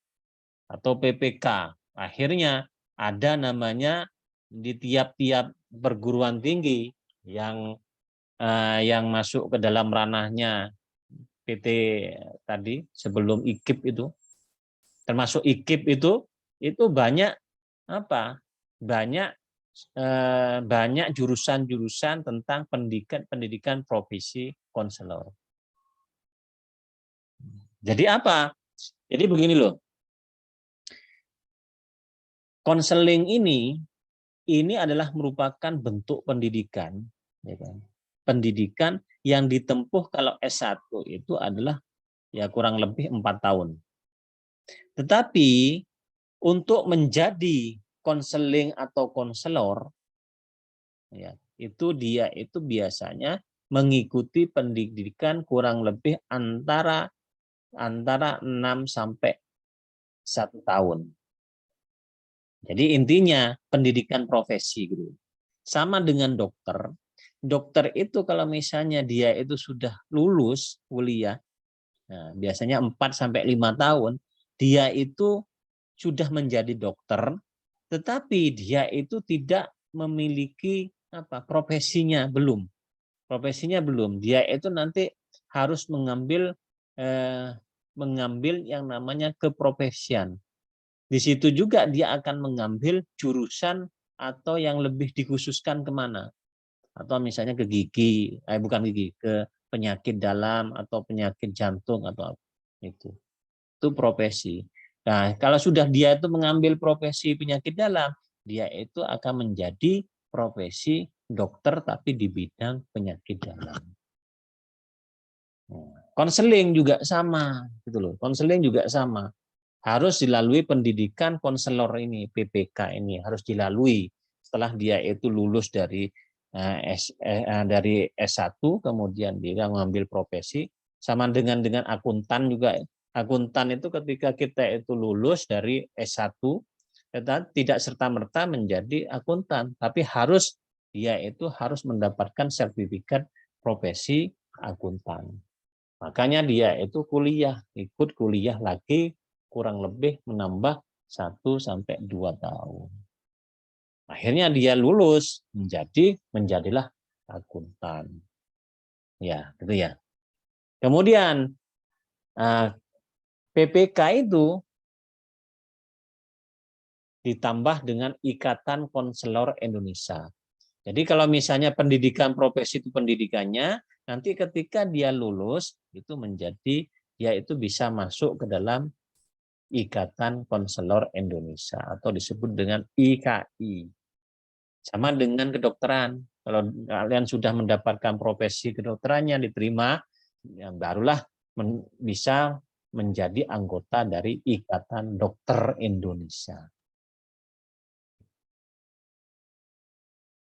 atau PPK. Akhirnya ada namanya di tiap-tiap perguruan tinggi yang masuk ke dalam ranahnya PT tadi sebelum IKIP itu, termasuk IKIP itu itu banyak apa? Banyak jurusan-jurusan tentang pendidikan profesi konselor. Jadi apa? Jadi begini loh. Konseling ini adalah merupakan bentuk pendidikan, ya kan? Pendidikan yang ditempuh kalau S1 itu adalah ya kurang lebih 4 tahun. Tetapi untuk menjadi konseling atau konselor, ya, itu dia itu biasanya mengikuti pendidikan kurang lebih antara 6 sampai 1 tahun. Jadi intinya pendidikan profesi gitu. Sama dengan dokter. Dokter itu kalau misalnya dia itu sudah lulus kuliah, nah, biasanya 4 sampai 5 tahun, dia itu sudah menjadi dokter, tetapi dia itu tidak memiliki profesinya belum. Profesinya belum. Dia itu nanti harus mengambil yang namanya keprofesian. Di situ juga dia akan mengambil jurusan atau yang lebih dikhususkan kemana. Atau misalnya ke gigi, bukan gigi, ke penyakit dalam atau penyakit jantung atau apa. Itu profesi. Nah, kalau sudah dia itu mengambil profesi penyakit dalam, dia itu akan menjadi profesi dokter tapi di bidang penyakit dalam. Konseling juga sama, gitu loh. Konseling juga sama. Harus dilalui pendidikan konselor ini, PPK ini harus dilalui setelah dia itu lulus dari S1, kemudian dia mengambil profesi. Sama dengan akuntan juga. Akuntan itu ketika kita itu lulus dari S1, tidak serta-merta menjadi akuntan, tapi dia itu harus mendapatkan sertifikat profesi akuntan. Makanya dia itu ikut kuliah lagi, kurang lebih menambah 1 sampai 2 tahun. Akhirnya dia lulus menjadilah akuntan. Ya, gitu ya. Kemudian PPK itu ditambah dengan Ikatan Konselor Indonesia. Jadi kalau misalnya pendidikan profesi itu pendidikannya, nanti ketika dia lulus itu dia itu bisa masuk ke dalam Ikatan Konselor Indonesia atau disebut dengan IKI. Sama dengan kedokteran. Kalau kalian sudah mendapatkan profesi kedokterannya diterima, ya barulah bisa menjadi anggota dari Ikatan Dokter Indonesia.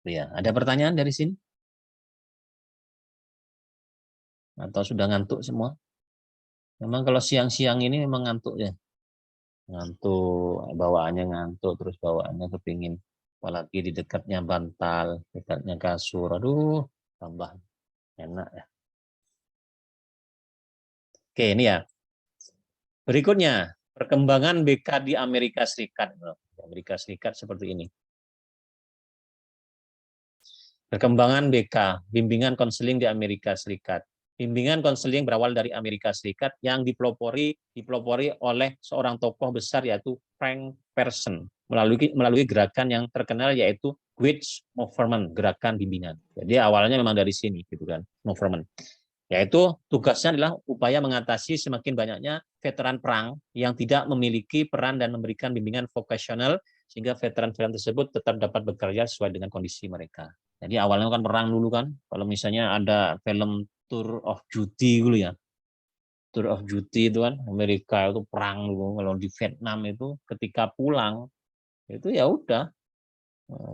Ya, ada pertanyaan dari sini? Atau sudah ngantuk semua? Memang kalau siang-siang ini memang ngantuk ya. Ngantuk, bawaannya ngantuk, terus bawaannya kepingin, apalagi di dekatnya bantal, dekatnya kasur, aduh, tambah enak ya. Oke, ini ya. Berikutnya, perkembangan BK di Amerika Serikat. Amerika Serikat seperti ini. Perkembangan BK, bimbingan konseling di Amerika Serikat. Bimbingan konseling berawal dari Amerika Serikat yang dipelopori oleh seorang tokoh besar yaitu Frank Person melalui gerakan yang terkenal yaitu Witch Movement, gerakan bimbingan. Jadi awalnya memang dari sini gitu kan, movement. Yaitu tugasnya adalah upaya mengatasi semakin banyaknya veteran perang yang tidak memiliki peran dan memberikan bimbingan vokasional sehingga veteran-veteran tersebut tetap dapat bekerja sesuai dengan kondisi mereka. Jadi awalnya kan perang dulu kan, kalau misalnya ada film Tour of Duty dulu ya. Tour of Duty itu kan Amerika itu perang dulu, kalau di Vietnam itu ketika pulang itu ya udah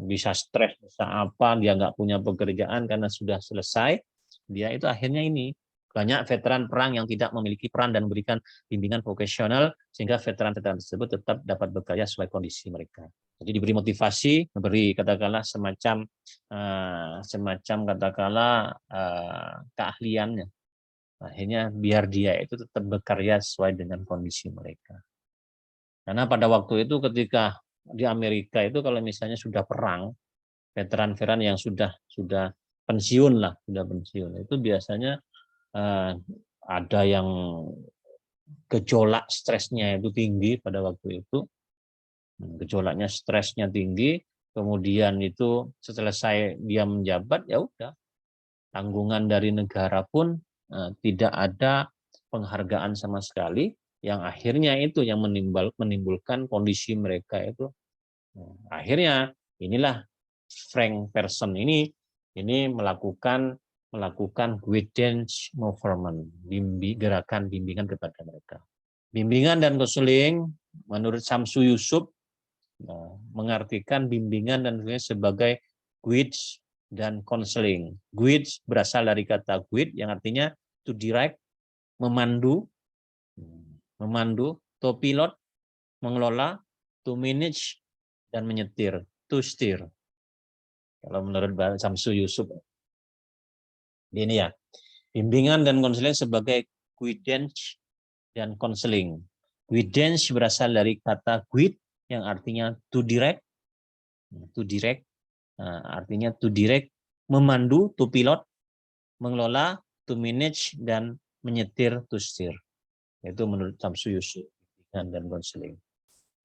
bisa stres, bisa apa, dia nggak punya pekerjaan karena sudah selesai, dia itu akhirnya ini banyak veteran perang yang tidak memiliki peran dan memberikan bimbingan vokasional sehingga veteran-veteran tersebut tetap dapat bekerja sesuai kondisi mereka. Jadi diberi motivasi, diberi katakanlah semacam katakanlah keahliannya. Akhirnya biar dia itu tetap bekerja sesuai dengan kondisi mereka. Karena pada waktu itu ketika di Amerika itu kalau misalnya sudah perang, veteran-veteran yang sudah pensiun lah, sudah pensiun itu biasanya ada yang gejolak stresnya itu tinggi pada waktu itu. Gejolaknya, stresnya tinggi, kemudian itu selesai dia menjabat, ya udah, tanggungan dari negara pun tidak ada penghargaan sama sekali, yang akhirnya itu yang menimbulkan kondisi mereka itu. Akhirnya inilah Frank Persson ini melakukan guidance movement, gerakan bimbingan kepada mereka. Bimbingan dan konseling menurut Samsu Yusuf mengartikan bimbingan dan konseling sebagai guides dan konseling. Guides berasal dari kata guide yang artinya to direct, memandu, to pilot, mengelola, to manage, dan menyetir, to steer. Kalau menurut Samsu Yusuf. Ini ya, bimbingan dan konseling sebagai guidance dan konseling. Guidance berasal dari kata guide yang artinya to direct, artinya to direct, memandu, to pilot, mengelola, to manage, dan menyetir, to steer. Itu menurut Samsu Yusuf, bimbingan dan konseling.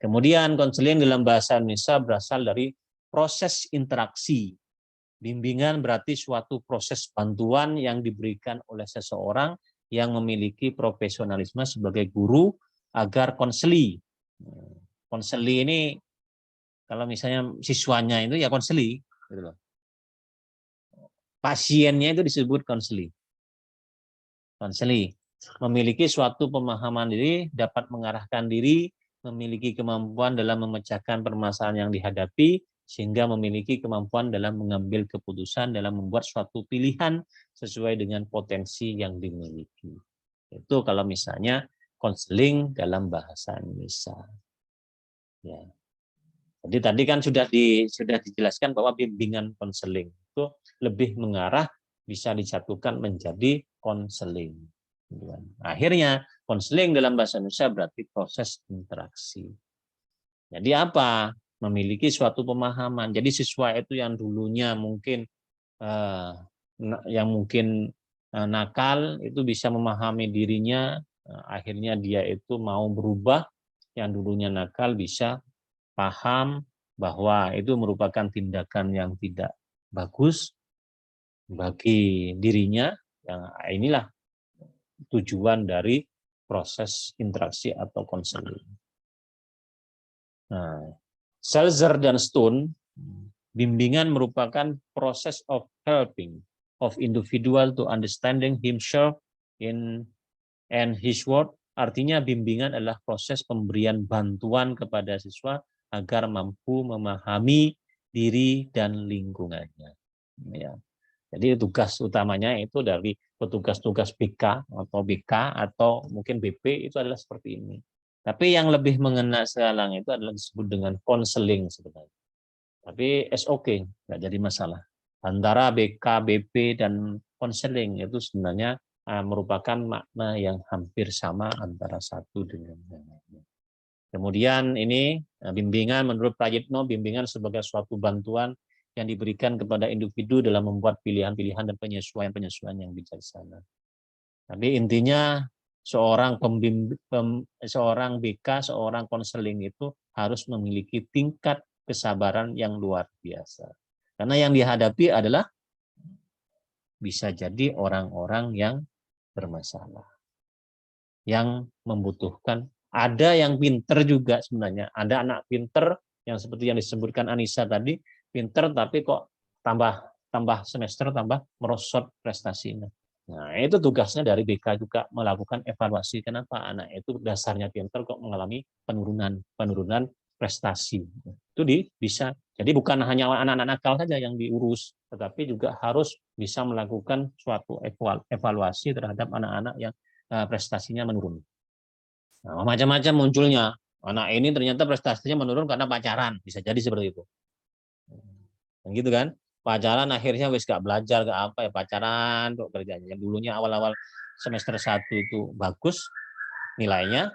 Kemudian konseling dalam bahasa Indonesia berasal dari proses interaksi. Bimbingan berarti suatu proses bantuan yang diberikan oleh seseorang yang memiliki profesionalisme sebagai guru agar konseli. Konseli ini kalau misalnya siswanya itu ya konseli, gitu loh. Pasiennya itu disebut konseli. Konseli memiliki suatu pemahaman diri, dapat mengarahkan diri, memiliki kemampuan dalam memecahkan permasalahan yang dihadapi, sehingga memiliki kemampuan dalam mengambil keputusan dalam membuat suatu pilihan sesuai dengan potensi yang dimiliki. Itu kalau misalnya konseling dalam bahasa Indonesia. Ya. Jadi tadi kan sudah dijelaskan bahwa bimbingan konseling itu lebih mengarah bisa disatukan menjadi konseling. Akhirnya konseling dalam bahasa Indonesia berarti proses interaksi. Jadi apa? Memiliki suatu pemahaman. Jadi siswa itu yang dulunya mungkin nakal itu bisa memahami dirinya, akhirnya dia itu mau berubah, yang dulunya nakal bisa paham bahwa itu merupakan tindakan yang tidak bagus bagi dirinya. Inilah tujuan dari proses interaksi atau konseling. Nah, Selzer dan Stone, bimbingan merupakan proses of helping of individual to understanding himself in and his work. Artinya bimbingan adalah proses pemberian bantuan kepada siswa agar mampu memahami diri dan lingkungannya. Ya. Jadi tugas utamanya itu dari petugas-tugas BK atau BK atau mungkin BP itu adalah seperti ini. Tapi yang lebih mengena sekarang itu adalah disebut dengan konseling sebenarnya. Tapi SOK, nggak jadi masalah. Antara BK, BP, dan konseling itu sebenarnya merupakan makna yang hampir sama antara satu dengan yang lain. Kemudian ini bimbingan menurut Prayitno, bimbingan sebagai suatu bantuan yang diberikan kepada individu dalam membuat pilihan-pilihan dan penyesuaian-penyesuaian yang bijaksana. Tapi intinya seorang BK, seorang konseling itu harus memiliki tingkat kesabaran yang luar biasa. Karena yang dihadapi adalah bisa jadi orang-orang yang bermasalah, yang membutuhkan. Ada yang pinter juga sebenarnya. Ada anak pinter yang seperti yang disebutkan Anissa tadi, pinter tapi kok tambah semester tambah merosot prestasinya. Nah, itu tugasnya dari BK juga melakukan evaluasi kenapa anak itu dasarnya pinter kok mengalami penurunan prestasi. Itu bisa. Jadi bukan hanya anak-anak nakal saja yang diurus, tetapi juga harus bisa melakukan suatu evaluasi terhadap anak-anak yang prestasinya menurun. Nah, macam-macam munculnya. Anak ini ternyata prestasinya menurun karena pacaran, bisa jadi seperti itu. Gitu kan? Pacaran akhirnya wis gak belajar, gak apa ya, pacaran kok kerjanya. Yang dulunya awal-awal semester 1 itu bagus nilainya,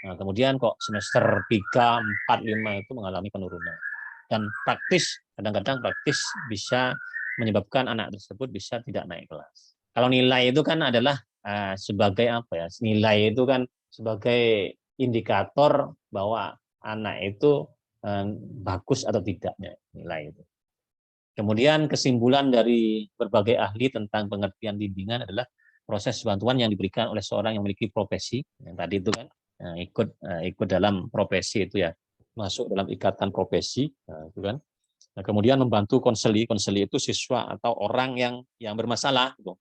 nah, kemudian kok semester 3, 4, 5 itu mengalami penurunan. Dan kadang-kadang praktis bisa menyebabkan anak tersebut bisa tidak naik kelas. Kalau nilai itu kan adalah sebagai apa ya? Nilai itu kan sebagai indikator bahwa anak itu bagus atau tidaknya nilai itu. Kemudian kesimpulan dari berbagai ahli tentang pengertian bimbingan adalah proses bantuan yang diberikan oleh seorang yang memiliki profesi, yang tadi itu kan ikut dalam profesi itu ya, masuk dalam ikatan profesi, itu kan. Nah, kemudian membantu konseli itu siswa atau orang yang bermasalah, gitu.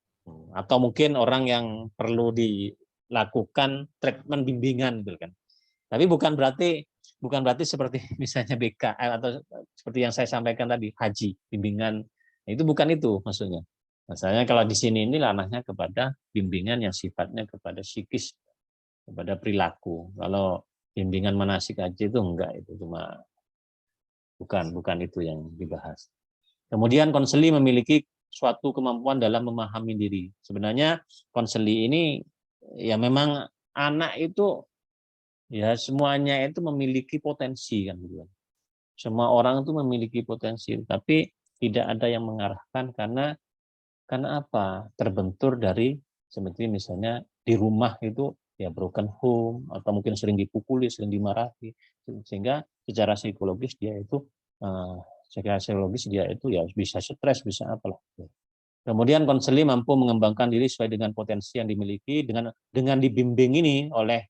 Atau mungkin orang yang perlu dilakukan treatment bimbingan, gitu kan. Tapi bukan berarti seperti misalnya BK atau seperti yang saya sampaikan tadi, haji, bimbingan, itu bukan itu maksudnya. Misalnya kalau di sini ini ranahnya kepada bimbingan yang sifatnya kepada psikis, kepada perilaku. Kalau bimbingan manasik haji itu enggak, itu cuma bukan itu yang dibahas. Kemudian konseli memiliki suatu kemampuan dalam memahami diri. Sebenarnya konseli ini ya memang anak itu ya semuanya itu memiliki potensi kan gitu. Semua orang itu memiliki potensi, tapi tidak ada yang mengarahkan karena apa? Terbentur dari seperti misalnya di rumah itu ya broken home atau mungkin sering dipukuli, sering dimarahi, sehingga secara psikologis dia itu ya bisa stres, bisa apalah. Kemudian konseli mampu mengembangkan diri sesuai dengan potensi yang dimiliki dengan dibimbing ini oleh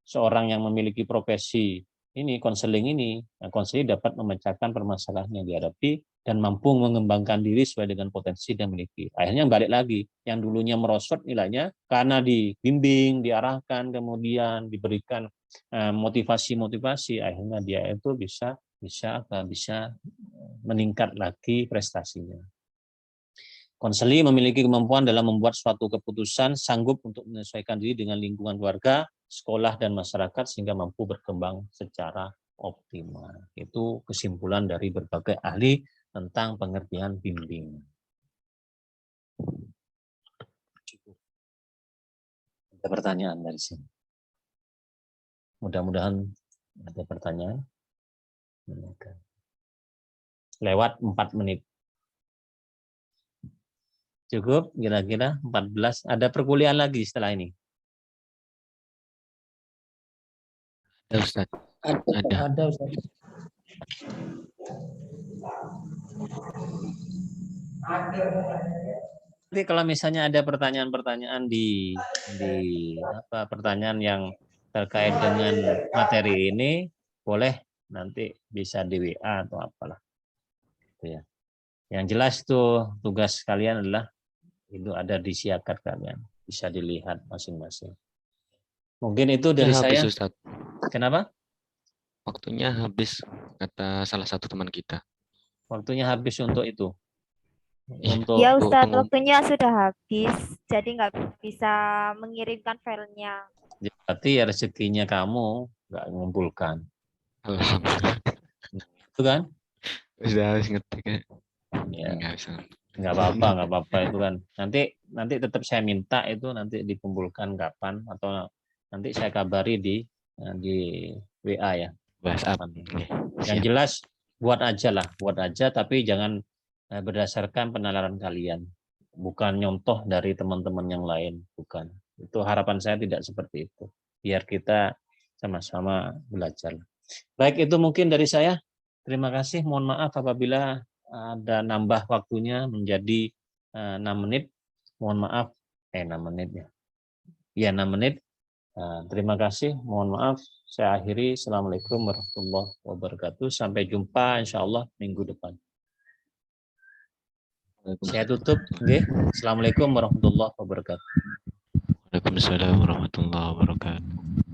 seorang yang memiliki profesi ini, konseling ini, konseling dapat memecahkan permasalahan yang dihadapi dan mampu mengembangkan diri sesuai dengan potensi yang dimiliki. Akhirnya balik lagi, yang dulunya merosot nilainya karena dibimbing, diarahkan, kemudian diberikan motivasi, akhirnya dia itu bisa meningkat lagi prestasinya. Konseli memiliki kemampuan dalam membuat suatu keputusan, sanggup untuk menyesuaikan diri dengan lingkungan keluarga, sekolah, dan masyarakat sehingga mampu berkembang secara optimal. Itu kesimpulan dari berbagai ahli tentang pengertian bimbing. Ada pertanyaan dari sini? Mudah-mudahan ada pertanyaan. Lewat 4 menit. Cukup kira-kira 14. Ada perkuliahan lagi setelah ini? Ada Ustaz. Ada Ustaz. Nanti kalau misalnya ada pertanyaan-pertanyaan di pertanyaan yang terkait dengan materi ini, boleh nanti bisa di WA atau apalah. Itu ya. Yang jelas tuh tugas kalian adalah itu ada di siakat kalian, bisa dilihat masing-masing. Mungkin itu dari habis, saya. Ustaz. Kenapa? Waktunya habis, kata salah satu teman kita. Waktunya habis untuk itu. Ya Ustadz, waktunya sudah habis, jadi nggak bisa mengirimkan filenya. Berarti ya rezekinya kamu nggak mengumpulkan. Alhamdulillah. Itu kan? Sudah harus ngetik ya. Ya. Nggak apa-apa itu kan. Nanti tetap saya minta itu nanti dikumpulkan kapan atau nanti saya kabari di WA ya. WhatsApp. Yang jelas buat aja tapi jangan berdasarkan penalaran kalian, bukan nyontoh dari teman-teman yang lain, bukan. Itu harapan saya tidak seperti itu. Biar kita sama-sama belajar. Baik, itu mungkin dari saya. Terima kasih. Mohon maaf apabila ada nambah waktunya menjadi 6 menit. Mohon maaf. 6 menit ya. Ya, 6 menit. Terima kasih. Mohon maaf. Saya akhiri. Assalamualaikum warahmatullahi wabarakatuh. Sampai jumpa insya Allah minggu depan. Saya tutup. Okay. Assalamualaikum warahmatullahi wabarakatuh. Waalaikumsalam warahmatullahi wabarakatuh.